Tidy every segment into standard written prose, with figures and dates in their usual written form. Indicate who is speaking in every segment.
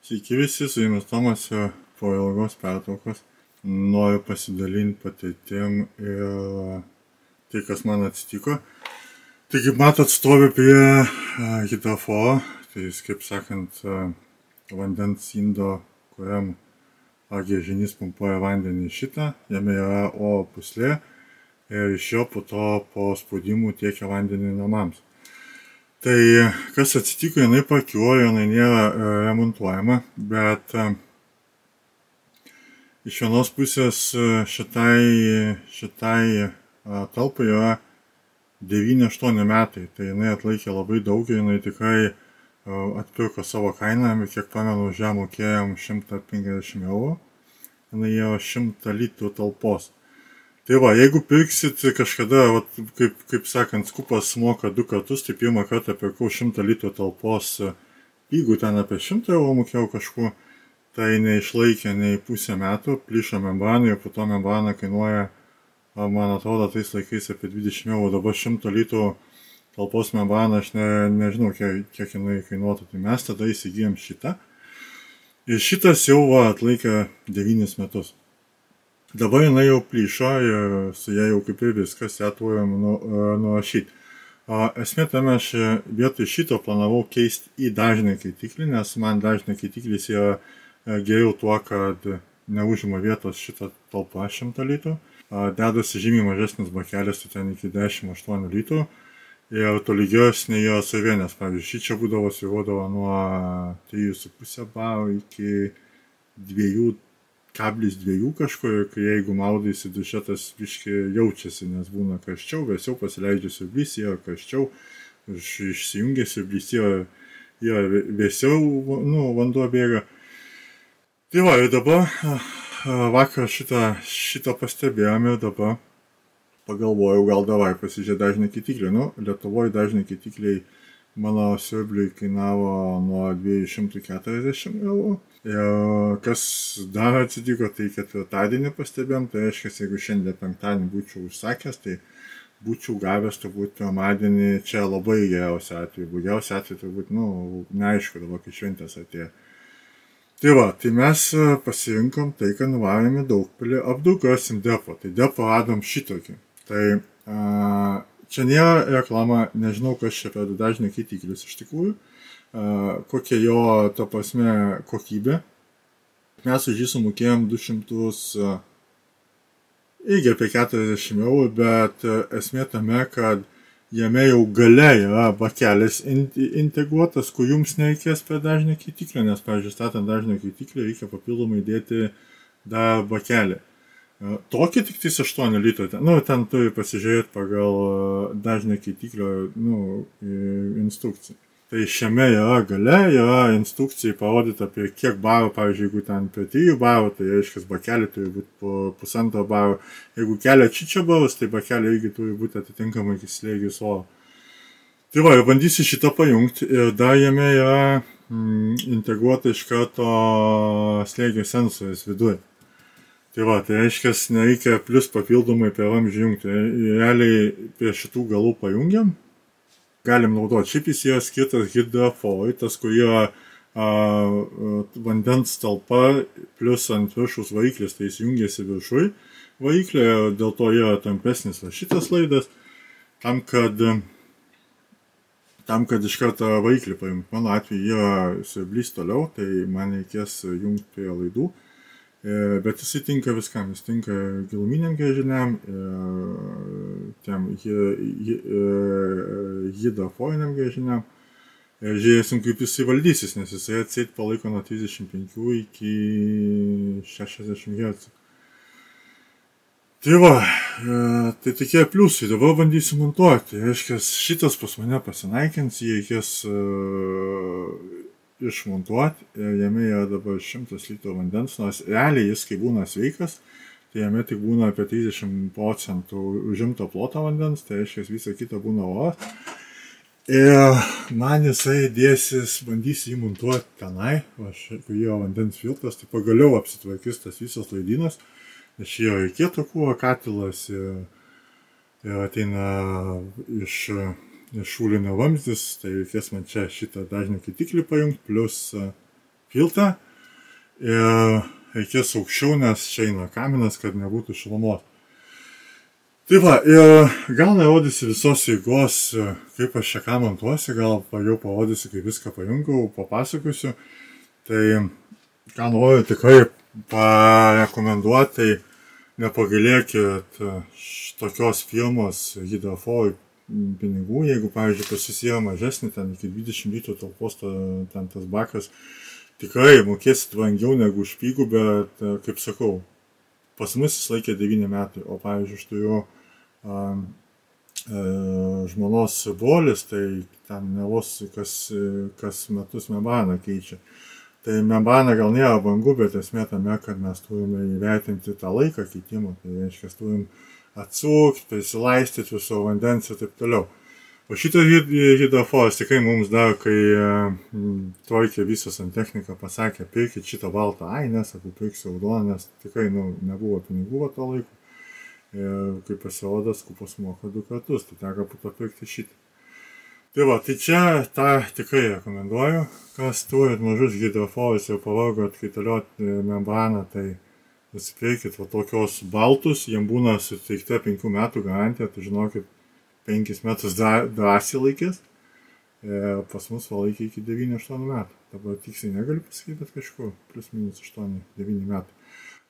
Speaker 1: Sveiki visi, su jumis Tomas po ilgos pertraukos. Noriu pasidalinti patirtim ir tai, kas man atsitiko. Tai kaip matot, stovi prie hidroforo, tai jis, kaip sakant, vandens indo, kuriam gręžinys pumpuoja vandenį į šitą, jame yra oro pūslė ir iš jo po to po spaudimų tiekia vandenį namams. Tai kas atsitiko, jinai pakilo, jinai nėra remontuojama, bet iš vienos pusės šitai talpai yra 9-8 metai, tai jinai atlaikė labai daug ir jinai tikrai atpirko savo kainą, kiek pamenu, už ją mokėjom 150 €, jinai yra 100 litrų talpos. Tai va, jeigu pirksit kažkada, kaip sakant, skupas moka 2 kartus, tai pirmą kartą pirkau 100 litrų talpos, jeigu ten apie 100 € mokėjau kažkur, tai neišlaikė nei pusę metų, plyšo membranai ir po to membrana kainuoja, man atrodo, tais laikais apie 20 €, dabar 100 litrų talpos membrana, aš nežinau, kiek jinai kainuotų, tai mes tada įsigijom šitą. Ir šitas jau atlaikė 9 metus. Dabar jinai jau plyšo ir su ją jau kaip ir viskas, ją turim nurašyti. Esmė tame, aš vietoj šito planavau keisti į dažnį keitiklį, nes man dažnį keitiklis yra geriau tuo, kad neužima vietos šitą talpą 100 litrų. Dedasi žymiai mažesnis bakelis, tai ten iki 10-8 litrų. Ir tolygiosnė jo savė, nes pavyzdžiui, šičia būdavo svyruodavo nuo 3,5 baro iki 2,2 kažkur, kai jeigu maudaisi duše, tas biškį jaučiasi, nes būna karščiau, vėsiau pasileidžia siurblys, yra karščiau, išsijungia siurblys, yra vėsiau, vanduo bėga. Tai va, ir dabar vakar šitą pastebėjom ir dabar pagalvojau, gal davai pasižiūrėti dažnį keitiklį. Lietuvoje dažnį keitikliai mano siurbliui kainavo nuo 240 €. Ir kas dar atsitiko, tai ketvirtadienį pastebėjom, tai reiškia, jeigu šiandien penktadienį būčiau užsakęs, tai būčiau gavęs turbūt pirmadienį, čia labai geriausia atveju, blogiausia atveju turbūt, neaišku dabar, kai šventės atėjo. Tai va, tai mes pasirinkom tai, kad nuvarėm į Daugpilį, apdaugosim depo, tai depo radom šitokį. Tai čia nėra reklama, nežinau, kas čia per dažnį keitiklis iš tikrųjų, kokia jo, ta prasme, kokybė. Mes už jį sumokėjom 200, irgi apie 40 €, bet esmė tame, kad jame jau gale yra bakelis integruotas, kur jums nereikės per dažnį keitiklį, nes, pavyzdžiui, statant dažnį keitiklį reikia papildomai dėti dar bakelį. Tokį tik 8 litrų, ten turi pasižiūrėti pagal dažnį keitiklio instrukciją. Tai šiame yra gale, yra instrukcijai parodyta apie kiek barų, pavyzdžiui, jeigu ten prie 3 barų, tai reiškia bakelį turi būti po 1,5 baro. Jeigu kelia čičia barus, tai bakelį irgi turi būti atitinkamai iki slėgius oro. Tai va, ir bandysiu šitą pajungti ir dar jame yra integruota iš karto slėgio sensorius viduje. Tai va, tai reiškia, nereikia plus papildomai per vamzdį jungti. Realiai prie šitų galų pajungiam. Galim naudoti. Šiaip jis yra skirtas hidroforui, tas, kur yra vandens talpa, plus ant viršaus variklis, tai jis jungiasi viršui variklį, dėl to yra tampesnis šitas laidas, tam, kad iš karto variklį pajungti. Mano atveju yra siurblys toliau, tai man reikės jungti prie laidų. Bet jisai tinka viskam, jis tinka giluminiam gręžiniam, tiem hidroforiniam gręžiniam. Žiūrėsim, kaip jisai valdysis, nes jisai atseit palaiko nuo 35 iki 60 Hz. Tai va, tai tokie pliusai, dabar bandysiu montuoti. Reiškia, šitas pas mane pasinaikins, jį reikės išmontuoti ir jame yra dabar 100 litrų vandens, nors realiai jis, kai būna sveikas, tai jame tik būna apie 30% užimto ploto vandens, tai reiškia, visą kitą būna oras. Ir man jisai dėsis, bandysiu jį montuoti tenai, kai yra vandens filtras, tai pagaliau apsitvarkys tas visas laidynas, nes čia yra kieto kuro katilas ir ateina iš šulinio vamzdis, tai reikės man čia šitą dažnį keitiklį pajungti, plus filtrą ir reikės aukščiau, nes čia eina kaminas, kad nebūtų šilumos. Tai va, ir gal nerodysiu visos eigos, kaip aš čia ką montuosiu, gal jau parodysiu, kaip viską pajungau, papasakosiu. Tai ką noriu tikrai parekomenduoti, tai nepagailėkit tokios firmos Hydrofor pinigų, jeigu, pavyzdžiui, pasisėjo mažesnį, ten iki 20 litrų talpos ten tas bakas, tikrai mokėsit brangiau negu už pigų, bet, kaip sakau, pas mus jis laikė 9 metai, o, pavyzdžiui, aš turiu žmonos brolis, tai ten nevos kas metus membraną keičia. Tai membrana gal nėra brangu, bet esmė tame, kad mes turime įvertinti tą laiką keitimo, tai reiškia, turim atsukti, prisilaistyti viso vandens ir taip toliau. O šitą Hydroforas tikrai mums dar, kai Trojkė visą santechniką pasakė, pirkit šitą baltą, nesakau, pirksiu raudoną, nes tikrai nebuvo pinigų to laiku. Ir kai pasirodo, skupos moka 2 kartus, tai teko papirkti šitą. Tai va, tai čia tą tikrai rekomenduoju, kas turit mažus Hydroforus ir pavargot kaitalioti membraną, tai nusipirkit va tokios baltus, jiem būna suteikta 5 metų garantija, tai žinokit, 5 metus drąsiai laikės, pas mus valaikė iki 9-8 metų. Dabar tiksliai negaliu pasakyti, bet kažkur, plus minus 8-9 metų.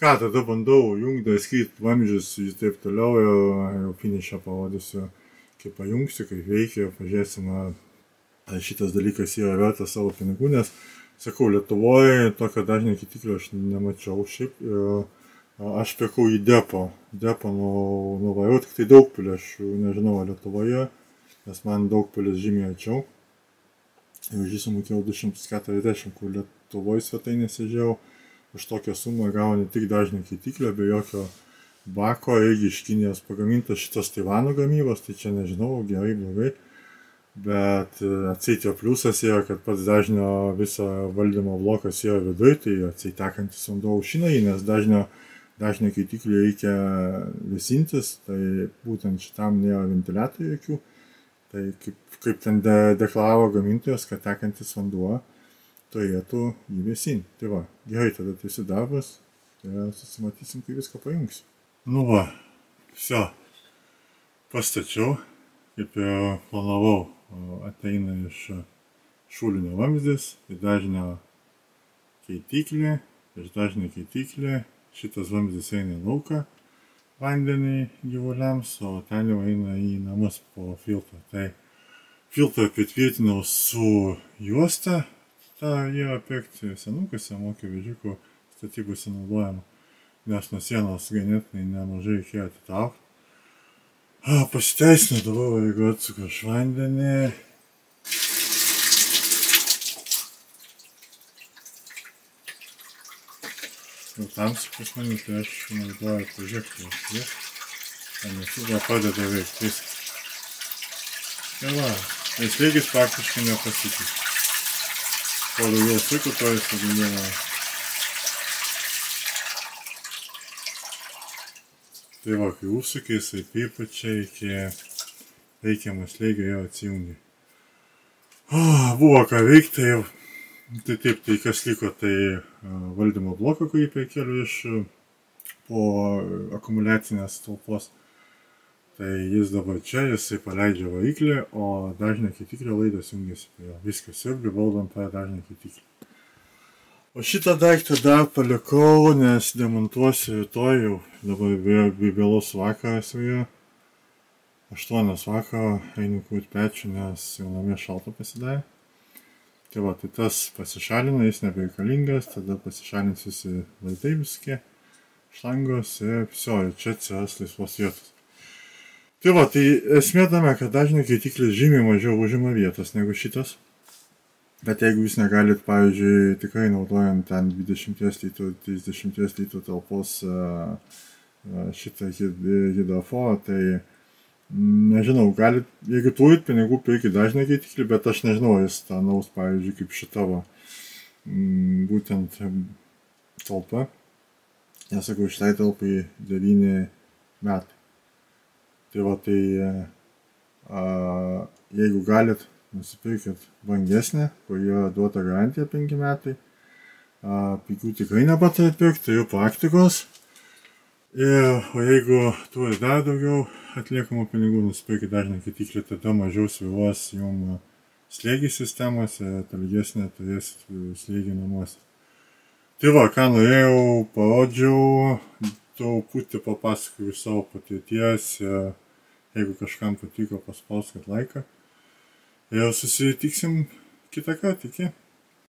Speaker 1: Ką, tada bandau jungti, skirti vamzdžius ir taip toliau, ir jau finišą parodysiu, kaip pajungsiu, kaip veikia, pažiūrėsim, ar šitas dalykas yra vertas savo pinigų, nes, sakau, Lietuvoje tokio dažnio keitiklio aš nemačiau šiaip, ir aš pirkau į depo nuvariau, tik tai Daugpilį, aš nežinau, Lietuvoje, nes man Daugpilis žymiai arčiau, ir už jį sumokėjau 240, kur Lietuvoje svetainėse žiūrėjau, už tokią sumą gauni tik dažnio keitiklio, be jokio bako, irgi iš Kinijos pagamintas šitos Taivano gamybos, tai čia nežinau, gerai, blogai, bet atseit jo pliusas yra, kad pats dažnio viso valdymo blokas yra viduj, tai atseit tekantis vanduo aušina jį, nes dažnio keitiklį reikia vėsintis, tai būtent šitam nėra ventiliatorių jokių, tai kaip ten deklaravo gamintojas, kad tekantis vanduo turėtų jį vėsinti. Tai va, gerai, tada tiesiu darbas, tai susimatysim, kai viską pajungsiu. Nu va, viso, pastačiau, kaip ir planavau, ateina iš šulinio vamzdis, į dažnio keitiklį, iš dažnio keitiklį, šitas vamzdis eina į lauką, vandenį gyvuliams, o ten jau eina į namus po filtrą. Tai filtrą pritvirtinau su juosta, tą yra pirkti senukuose, mokė vežikų statybose naudojama, nes nuo sienos ganėtinai nemažai reikėjo atitraukti. Pasiteisinu dabar, jeigu atsuku aš vandenį. Jau tamsu pas mane, tai aš naudoju prožektorių. Ten nesugą padeda veikti viskas. Tai va, tai slėgis praktiškai nepasikeitė. Kuo daugiau suku, to jis padidėjo. Tai va, kai užsukai, jisai pripučia iki reikiamą slėgio jau atsijungia. Buvo ką veikti, tai taip, tai kas liko, tai valdymo bloką, kurį perkeliu iš po akumuliacinės talpos. Tai jis dabar čia, jisai paleidžia variklį, o dažnio keitiklio laidas jungiasi prie jo. Viskas siurblį valdom per dažnio keitiklį. O šitą daiktą dar palikau, nes demontuosiu rytoj jau, dabar vėlus vakaras jau, 8 vakaro, einu kurti pečių, nes jau namie šalta pasidarė. Tai va, tai tas pasišalina, jis nebereikalingas, tada pasišalins visi laidai viski, šlangos ir viso, ir čia atsiras laisvos vietos. Tai va, tai esmė tame, kad dažnio keitiklis žymiai mažiau užima vietos negu šitas. Bet jeigu jūs negalit, pavyzdžiui, tikrai naudojant ten 20 litrų, 30 litrų talpos šitą Hydroforą, tai nežinau, galit, jeigu turit pinigų, pirkit dažnio keitiklį, bet aš nežinau, jis tą naus, pavyzdžiui, kaip šitavo būtent talpa. Nesakau, šitai talpai 9 metai. Tai va, tai jeigu galit, nusipirkit brangesnę, kur yra duota garantija 5 metai, pigių tikrai nepataria pirkti, turiu praktikos. O jeigu turi dar daugiau atliekamų pinigų, nusipirkit dažną kaitiklį, tada mažiau svyruos jums slėgį sistemose, tolygesnė turėsit slėgį namuose. Tai va, ką norėjau, parodžiau, truputį papasakojau savo patirties, jeigu kažkam patiko, paspauskit laiką. Ir susitiksim kitą kartą, iki.